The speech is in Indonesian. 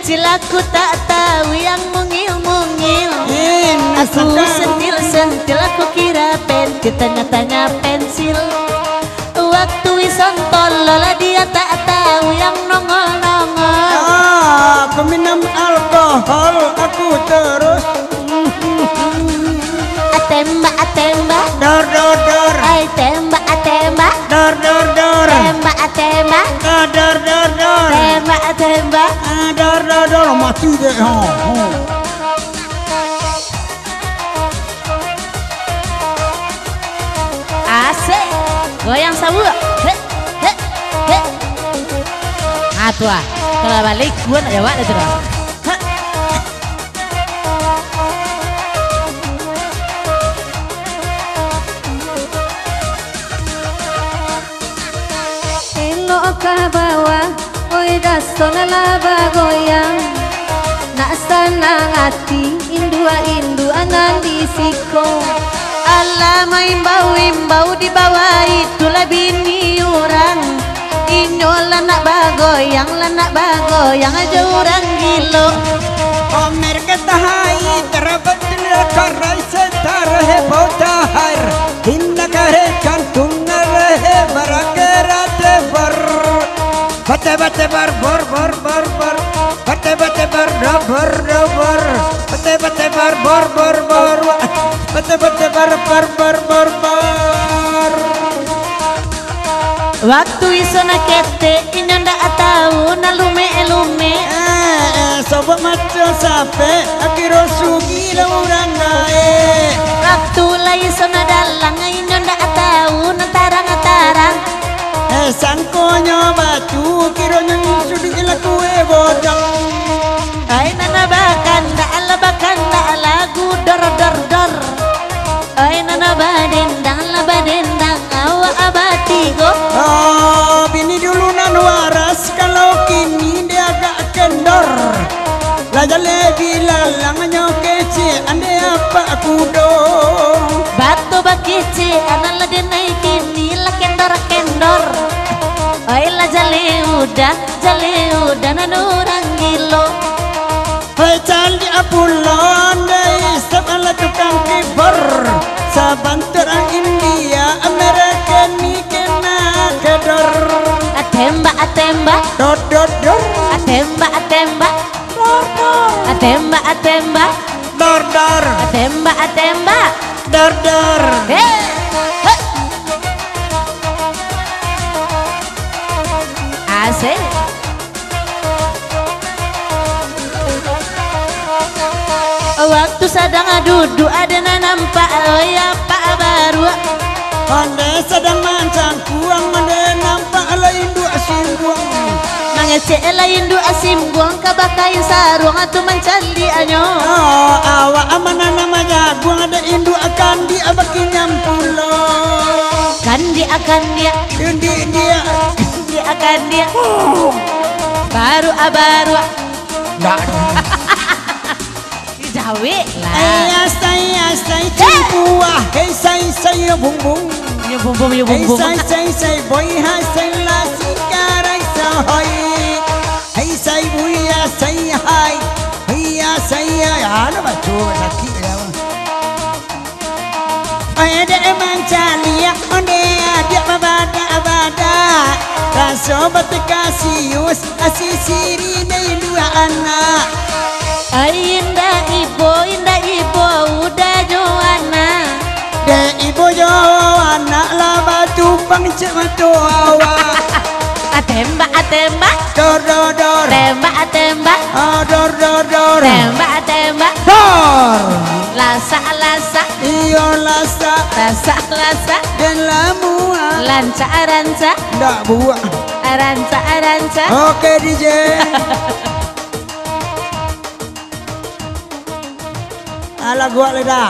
kecil aku tak tahu yang mungil-mungil. Aku sentil-sentil aku kira pentil, ternyata pensil. Waktu ison tolol dia tak tahu yang nongol-nongol. Aku minum alkohol aku terus tembak dor dor dor. ay tembak Dor dor dor. tembak Dor dor dor. tembak Dor dor dor mati deh. asik goyang sabu he he he atua kalau balik gua nak jawab itu dong. Ka bawah, oi dasona laba goyang. Nak senang hati, indu anan disiko. Alamak imbau di bawah itulah bini orang. Inyolah nak bagoyang aja orang gilo. Omer ketahai terabat karai setar hebotahar. Hinda kare kantung nare barakerat ber. Bate bar bor bor bor bor. Bate bar bor bor. Bate bar bor bor bor. Bate bar bor bor bor. Waktu isona kete inyo ndak tahu na lume. Sobat maco sape akiro sugi la urang nae. Waktu la isona dalang inyo ndak tahu na tarang. Sangkonyo batu kiro nyanyi sudi ila kue bodang. Ay nanabakan da lagu dor. Ay nanabadendang awa abatigo. Bini dulu nan waras kalau kini dia agak kendor. Laja lebi lalang nyokece ande apa kudo. Batu bakice anala denai kini la kendor. Ay la jale udah nanurang gilo. Hai candi apulon dai sabala tukang kibor. Sabanturan India Amerika ni kena kedor. Atembak Dor dor dor. atembak Dor dor. atembak Dor dor. asik. Waktu sedang duduk ada nampak ya Pak baru. Ande sedang mancang kuang ande nampak lain dua simbuang. Mangecek lain dua simbuang kabakain sarung atau mencari anyo. Awak amanah nama jagung ada indu akan dia baki nyampulo. Kandi akan dia baru Nggak Jawi lah. Say cimpuah. Hey say bung bung. Yo bum bum. Hey say boy ha say la sikarai soy. Hey say buya say hi. Hiya say ya ano ba tu laki lawan. Ada mencari onde dia abada. Raso batekasius asisiri nei dua anak. Ay indah ibu udah Joanna. De ibu Joanna lah batu pangcet matu awak. Atembak Dor dor dor. tembak Dor dor dor. tembak Dor. lasa Iyo lasa dan lamua. ranca Ndak buat. ranca Oke DJ. Ala gua lidah.